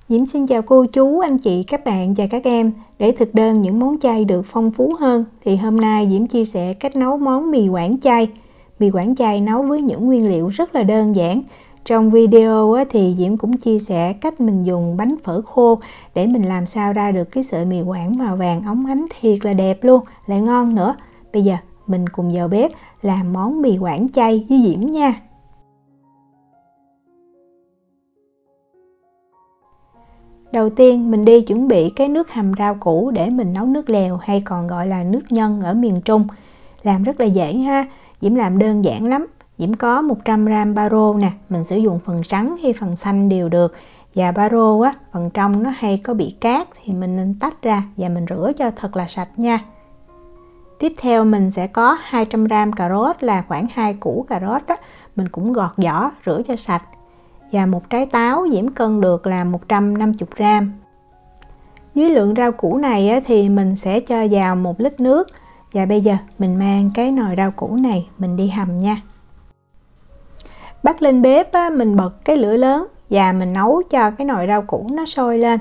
Diễm xin chào cô chú, anh chị, các bạn và các em. Để thực đơn những món chay được phong phú hơn thì hôm nay Diễm chia sẻ cách nấu món mì Quảng chay. Mì Quảng chay nấu với những nguyên liệu rất là đơn giản. Trong video thì Diễm cũng chia sẻ cách mình dùng bánh phở khô để mình làm sao ra được cái sợi mì Quảng màu vàng óng ánh thiệt là đẹp luôn, lại ngon nữa. Bây giờ mình cùng vào bếp làm món mì Quảng chay với Diễm nha. Đầu tiên mình đi chuẩn bị cái nước hầm rau củ để mình nấu nước lèo hay còn gọi là nước nhân ở miền Trung. Làm rất là dễ ha, Diễm làm đơn giản lắm. Diễm có 100g baro nè, mình sử dụng phần trắng hay phần xanh đều được. Và baro phần trong nó hay có bị cát thì mình nên tách ra và mình rửa cho thật là sạch nha. Tiếp theo mình sẽ có 200g cà rốt là khoảng 2 củ cà rốt đó, mình cũng gọt vỏ, rửa cho sạch. Và một trái táo Diễm cân được là 150g. Với lượng rau củ này thì mình sẽ cho vào 1 lít nước. Và bây giờ mình mang cái nồi rau củ này mình đi hầm nha. Bắt lên bếp mình bật cái lửa lớn và mình nấu cho cái nồi rau củ nó sôi lên.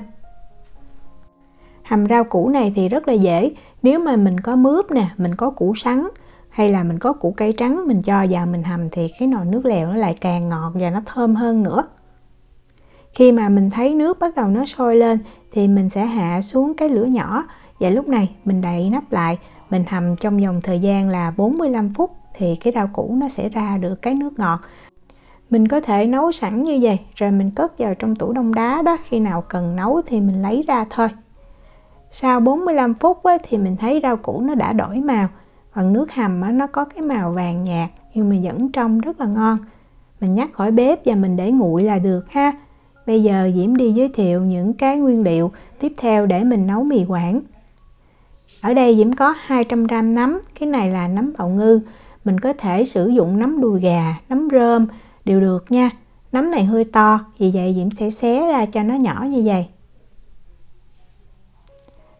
Hầm rau củ này thì rất là dễ. Nếu mà mình có mướp nè, mình có củ sắn hay là mình có củ cải trắng mình cho vào mình hầm thì cái nồi nước lèo nó lại càng ngọt và nó thơm hơn nữa. Khi mà mình thấy nước bắt đầu nó sôi lên thì mình sẽ hạ xuống cái lửa nhỏ và lúc này mình đậy nắp lại, mình hầm trong vòng thời gian là 45 phút thì cái rau củ nó sẽ ra được cái nước ngọt. Mình có thể nấu sẵn như vậy rồi mình cất vào trong tủ đông đá đó, khi nào cần nấu thì mình lấy ra thôi. Sau 45 phút thì mình thấy rau củ nó đã đổi màu. Phần nước hầm nó có cái màu vàng nhạt nhưng mà vẫn trong rất là ngon. Mình nhắc khỏi bếp và mình để nguội là được ha. Bây giờ Diễm đi giới thiệu những cái nguyên liệu tiếp theo để mình nấu mì Quảng. Ở đây Diễm có 200g nấm, cái này là nấm bào ngư. Mình có thể sử dụng nấm đùi gà, nấm rơm đều được nha. Nấm này hơi to, vì vậy Diễm sẽ xé ra cho nó nhỏ như vậy.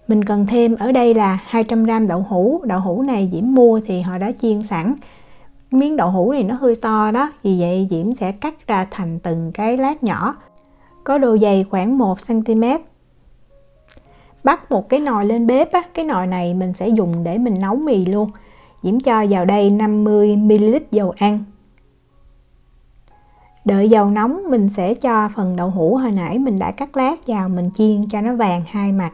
Mình cần thêm ở đây là 200g đậu hũ. Đậu hũ này Diễm mua thì họ đã chiên sẵn. Miếng đậu hũ này nó hơi to đó, vì vậy Diễm sẽ cắt ra thành từng cái lát nhỏ, có độ dày khoảng 1cm. Bắt một cái nồi lên bếp cái nồi này mình sẽ dùng để mình nấu mì luôn. Diễm cho vào đây 50ml dầu ăn. Đợi dầu nóng mình sẽ cho phần đậu hũ hồi nãy mình đã cắt lát vào, mình chiên cho nó vàng hai mặt.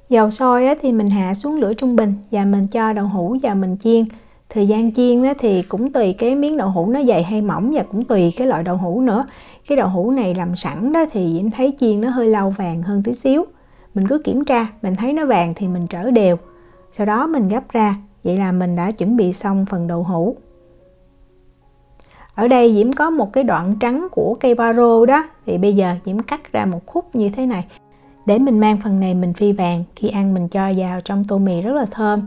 Dầu sôi thì mình hạ xuống lửa trung bình và mình cho đậu hũ vào mình chiên. Thời gian chiên thì cũng tùy cái miếng đậu hũ nó dày hay mỏng và cũng tùy cái loại đậu hũ nữa. Cái đậu hũ này làm sẵn đó thì Diễm thấy chiên nó hơi lâu vàng hơn tí xíu. Mình cứ kiểm tra, mình thấy nó vàng thì mình trở đều. Sau đó mình gấp ra, vậy là mình đã chuẩn bị xong phần đậu hũ. Ở đây Diễm có một cái đoạn trắng của cây baro đó, thì bây giờ Diễm cắt ra một khúc như thế này. Để mình mang phần này mình phi vàng, khi ăn mình cho vào trong tô mì rất là thơm.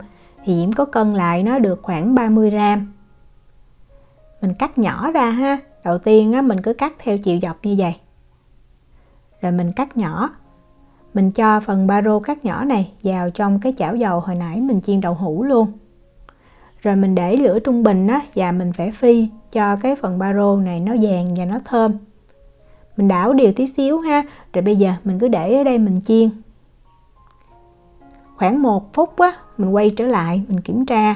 Thì Diễm có cân lại nó được khoảng 30g. Mình cắt nhỏ ra ha. Đầu tiên mình cứ cắt theo chiều dọc như vậy. Rồi mình cắt nhỏ. Mình cho phần baro cắt nhỏ này vào trong cái chảo dầu hồi nãy mình chiên đậu hũ luôn. Rồi mình để lửa trung bình và mình phải phi cho cái phần baro này nó vàng và nó thơm. Mình đảo đều tí xíu ha. Rồi bây giờ mình cứ để ở đây mình chiên. Khoảng 1 phút mình quay trở lại, mình kiểm tra.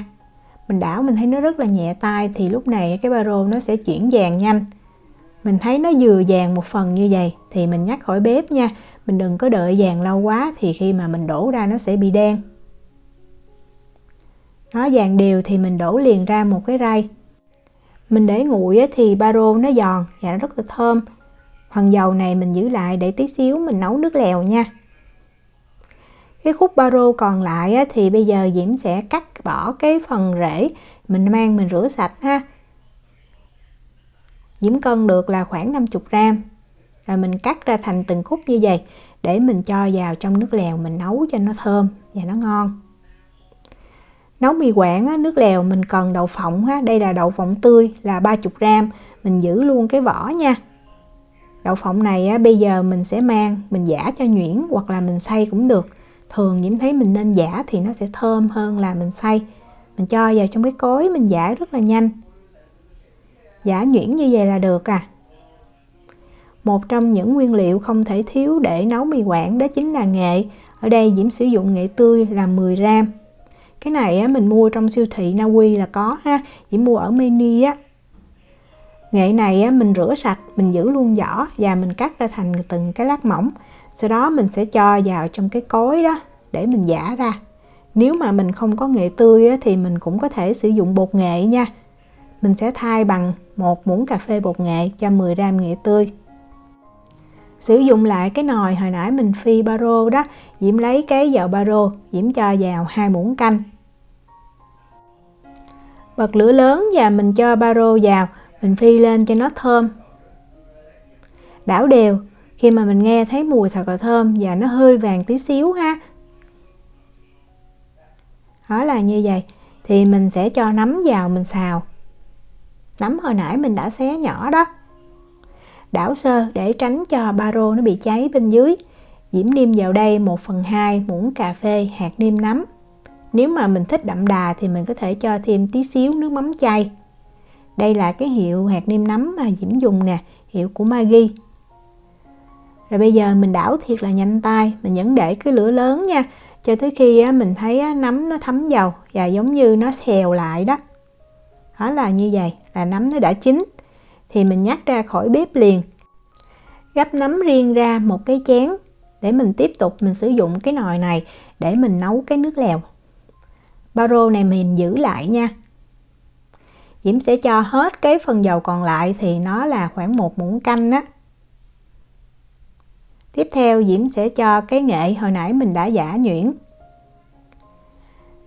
Mình đảo mình thấy nó rất là nhẹ tay thì lúc này cái baro nó sẽ chuyển vàng nhanh. Mình thấy nó vừa vàng một phần như vậy thì mình nhắc khỏi bếp nha. Mình đừng có đợi vàng lâu quá thì khi mà mình đổ ra nó sẽ bị đen. Nó vàng đều thì mình đổ liền ra một cái rây. Mình để nguội thì baro nó giòn và nó rất là thơm. Phần dầu này mình giữ lại để tí xíu mình nấu nước lèo nha. Cái khúc baro còn lại thì bây giờ Diễm sẽ cắt bỏ cái phần rễ, mình mang mình rửa sạch ha. Diễm cân được là khoảng 50g. Rồi mình cắt ra thành từng khúc như vậy để mình cho vào trong nước lèo mình nấu cho nó thơm và nó ngon. Nấu mì Quảng nước lèo mình cần đậu phộng đây là đậu phộng tươi là 30g, mình giữ luôn cái vỏ nha. Đậu phộng này bây giờ mình sẽ mang mình giã cho nhuyễn hoặc là mình xay cũng được. Thường Diễm thấy mình nên giã thì nó sẽ thơm hơn là mình xay. Mình cho vào trong cái cối mình giã rất là nhanh. Giã nhuyễn như vậy là được à. Một trong những nguyên liệu không thể thiếu để nấu mì Quảng đó chính là nghệ. Ở đây Diễm sử dụng nghệ tươi là 10 gram. Cái này mình mua trong siêu thị Na Uy là có ha, Diễm mua ở Mini á. Nghệ này mình rửa sạch, mình giữ luôn vỏ và mình cắt ra thành từng cái lát mỏng. Sau đó mình sẽ cho vào trong cái cối đó để mình giã ra. Nếu mà mình không có nghệ tươi thì mình cũng có thể sử dụng bột nghệ nha. Mình sẽ thay bằng 1 muỗng cà phê bột nghệ cho 10 gram nghệ tươi. Sử dụng lại cái nồi hồi nãy mình phi baro đó, Diễm lấy cái dầu baro, Diễm cho vào 2 muỗng canh. Bật lửa lớn và mình cho baro vào, mình phi lên cho nó thơm. Đảo đều, khi mà mình nghe thấy mùi thật là thơm và nó hơi vàng tí xíu ha. Đó là như vậy, thì mình sẽ cho nấm vào mình xào. Nấm hồi nãy mình đã xé nhỏ đó. Đảo sơ để tránh cho baro nó bị cháy bên dưới. Diễm nêm vào đây 1/2 muỗng cà phê hạt nêm nấm. Nếu mà mình thích đậm đà thì mình có thể cho thêm tí xíu nước mắm chay. Đây là cái hiệu hạt nêm nấm mà Diễm dùng nè, hiệu của Maggi. Rồi bây giờ mình đảo thiệt là nhanh tay, mình vẫn để cái lửa lớn nha, cho tới khi mình thấy nấm nó thấm dầu và giống như nó xèo lại đó. Đó là như vậy, là nấm nó đã chín. Thì mình nhắc ra khỏi bếp liền. Gắp nấm riêng ra một cái chén để mình tiếp tục mình sử dụng cái nồi này để mình nấu cái nước lèo. Baro này mình giữ lại nha. Diễm sẽ cho hết cái phần dầu còn lại thì nó là khoảng 1 muỗng canh á. Tiếp theo Diễm sẽ cho cái nghệ hồi nãy mình đã giã nhuyễn.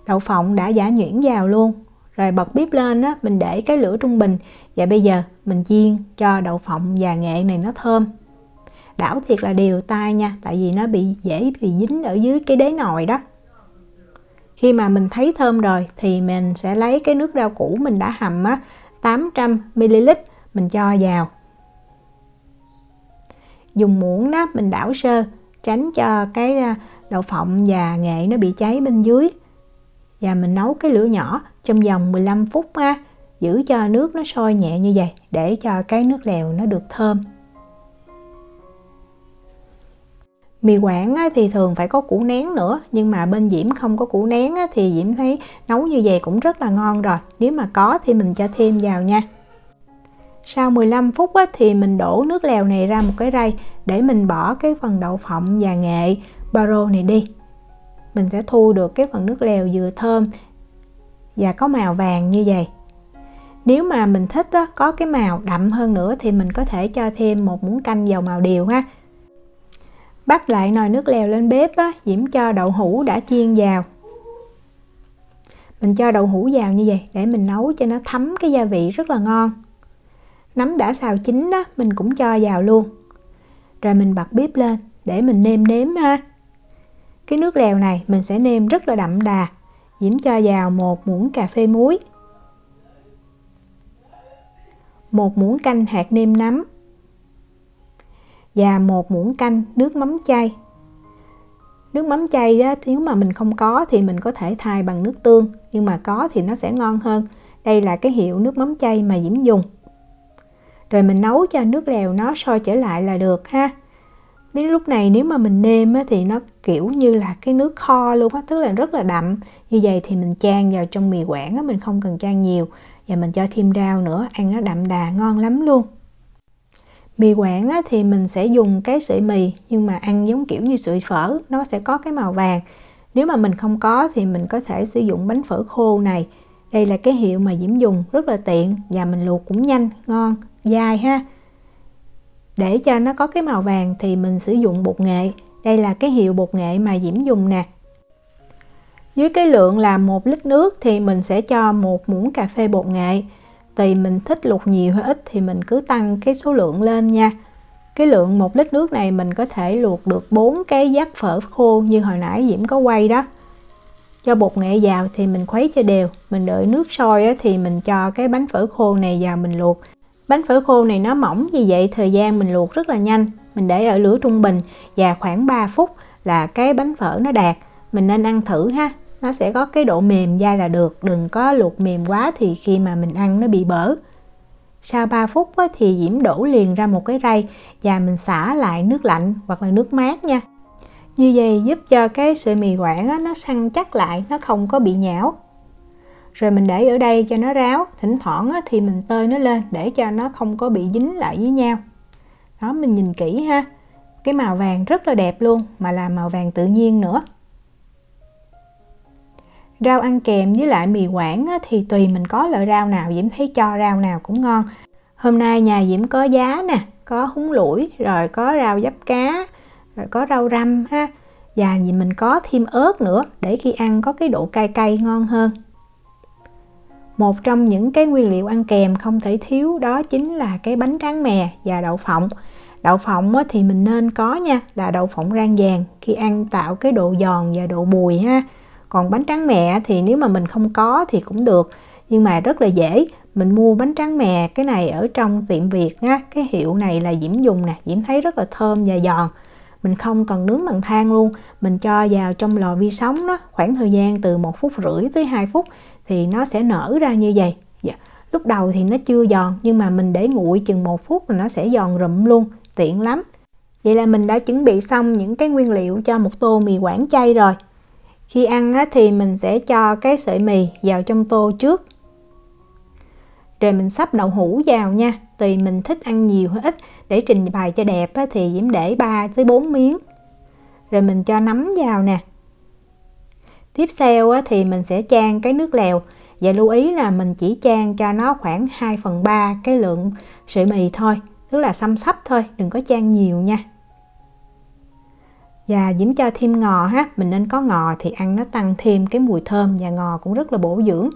Đậu phộng đã giã nhuyễn vào luôn. Rồi bật bếp lên á, mình để cái lửa trung bình. Và bây giờ mình chiên cho đậu phộng và nghệ này nó thơm. Đảo thiệt là đều tay nha, tại vì nó dễ bị dính ở dưới cái đáy nồi đó. Khi mà mình thấy thơm rồi thì mình sẽ lấy cái nước rau củ mình đã hầm 800ml mình cho vào. Dùng muỗng đó mình đảo sơ, tránh cho cái đậu phộng và nghệ nó bị cháy bên dưới. Và mình nấu cái lửa nhỏ trong vòng 15 phút giữ cho nước nó sôi nhẹ như vậy để cho cái nước lèo nó được thơm. Mì Quảng thì thường phải có củ nén nữa, nhưng mà bên Diễm không có củ nén thì Diễm thấy nấu như vậy cũng rất là ngon rồi. Nếu mà có thì mình cho thêm vào nha. Sau 15 phút thì mình đổ nước lèo này ra một cái rây để mình bỏ cái phần đậu phộng và nghệ baro này đi. Mình sẽ thu được cái phần nước lèo vừa thơm và có màu vàng như vậy. Nếu mà mình thích có cái màu đậm hơn nữa thì mình có thể cho thêm 1 muỗng canh dầu màu điều ha. Bắt lại nồi nước lèo lên bếp Diễm cho đậu hũ đã chiên vào. Mình cho đậu hũ vào như vậy để mình nấu cho nó thấm cái gia vị rất là ngon. Nấm đã xào chín đó mình cũng cho vào luôn. Rồi mình bật bếp lên để mình nêm nếm ha. Cái nước lèo này mình sẽ nêm rất là đậm đà. Diễm cho vào 1 muỗng cà phê muối, 1 muỗng canh hạt nêm nấm và 1 muỗng canh nước mắm chay. Nước mắm chay nếu mà mình không có thì mình có thể thay bằng nước tương, nhưng mà có thì nó sẽ ngon hơn. Đây là cái hiệu nước mắm chay mà Diễm dùng. Rồi mình nấu cho nước lèo nó sôi trở lại là được ha. Đến lúc này nếu mà mình nêm thì nó kiểu như là cái nước kho luôn á, tức là rất là đậm. Như vậy thì mình chan vào trong mì Quảng mình không cần chan nhiều. Và mình cho thêm rau nữa, ăn nó đậm đà ngon lắm luôn. Mì Quảng thì mình sẽ dùng cái sợi mì nhưng mà ăn giống kiểu như sợi phở, nó sẽ có cái màu vàng. Nếu mà mình không có thì mình có thể sử dụng bánh phở khô này. Đây là cái hiệu mà Diễm dùng, rất là tiện và mình luộc cũng nhanh, ngon, dai ha. Để cho nó có cái màu vàng thì mình sử dụng bột nghệ. Đây là cái hiệu bột nghệ mà Diễm dùng nè. Dưới cái lượng là 1 lít nước thì mình sẽ cho 1 muỗng cà phê bột nghệ. Tùy mình thích luộc nhiều hay ít thì mình cứ tăng cái số lượng lên nha. Cái lượng 1 lít nước này mình có thể luộc được 4 cái vắt phở khô như hồi nãy Diễm có quay đó. Cho bột nghệ vào thì mình khuấy cho đều. Mình đợi nước sôi thì mình cho cái bánh phở khô này vào mình luộc. Bánh phở khô này nó mỏng vì vậy thời gian mình luộc rất là nhanh. Mình để ở lửa trung bình và khoảng 3 phút là cái bánh phở nó đạt. Mình nên ăn thử ha. Nó sẽ có cái độ mềm dai là được. Đừng có luộc mềm quá thì khi mà mình ăn nó bị bở. Sau 3 phút thì Diễm đổ liền ra một cái rây và mình xả lại nước lạnh hoặc là nước mát nha. Như vậy giúp cho cái sợi mì Quảng nó săn chắc lại, nó không có bị nhão. Rồi mình để ở đây cho nó ráo, thỉnh thoảng thì mình tơi nó lên để cho nó không có bị dính lại với nhau. Đó, mình nhìn kỹ ha. Cái màu vàng rất là đẹp luôn, mà là màu vàng tự nhiên nữa. Rau ăn kèm với lại mì Quảng thì tùy mình có loại rau nào, Diễm thấy cho rau nào cũng ngon. Hôm nay nhà Diễm có giá nè, có húng lủi, rồi có rau diếp cá, rồi có rau răm ha. Và mình có thêm ớt nữa để khi ăn có cái độ cay cay ngon hơn. Một trong những cái nguyên liệu ăn kèm không thể thiếu đó chính là cái bánh tráng mè và đậu phộng. Đậu phộng thì mình nên có nha, là đậu phộng rang vàng, khi ăn tạo cái độ giòn và độ bùi ha. Còn bánh tráng mè thì nếu mà mình không có thì cũng được, nhưng mà rất là dễ. Mình mua bánh tráng mè cái này ở trong tiệm Việt ha, cái hiệu này là Diễm dùng nè, Diễm thấy rất là thơm và giòn. Mình không cần nướng bằng than luôn, mình cho vào trong lò vi sóng đó, khoảng thời gian từ 1,5 phút tới 2 phút thì nó sẽ nở ra như vậy. Lúc đầu thì nó chưa giòn, nhưng mà mình để nguội chừng 1 phút là nó sẽ giòn rụm luôn, tiện lắm. Vậy là mình đã chuẩn bị xong những cái nguyên liệu cho một tô mì Quảng chay rồi. Khi ăn thì mình sẽ cho cái sợi mì vào trong tô trước. Rồi mình xấp đậu hũ vào nha, tùy mình thích ăn nhiều hay ít. Để trình bày cho đẹp thì Diễm để 3 tới 4 miếng. Rồi mình cho nấm vào nè. Tiếp theo thì mình sẽ chan cái nước lèo. Và lưu ý là mình chỉ chan cho nó khoảng 2/3 cái lượng sợi mì thôi, tức là xăm xắp thôi, đừng có chan nhiều nha. Và Diễm cho thêm ngò ha, mình nên có ngò thì ăn nó tăng thêm cái mùi thơm, và ngò cũng rất là bổ dưỡng.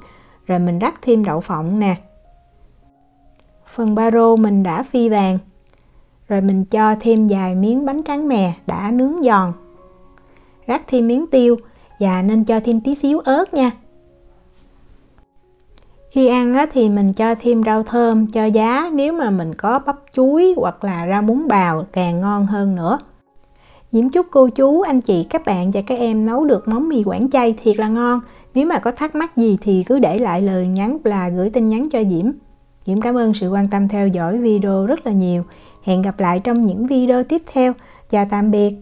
Rồi mình rắc thêm đậu phộng nè. Phần ba rô mình đã phi vàng. Rồi mình cho thêm vài miếng bánh tráng mè đã nướng giòn. Rắc thêm miếng tiêu và nên cho thêm tí xíu ớt nha. Khi ăn thì mình cho thêm rau thơm cho giá, nếu mà mình có bắp chuối hoặc là rau muống bào càng ngon hơn nữa. Diễm chúc cô chú, anh chị, các bạn và các em nấu được món mì Quảng chay thiệt là ngon. Nếu mà có thắc mắc gì thì cứ để lại lời nhắn là gửi tin nhắn cho Diễm. Diễm cảm ơn sự quan tâm theo dõi video rất là nhiều. Hẹn gặp lại trong những video tiếp theo. Chào tạm biệt.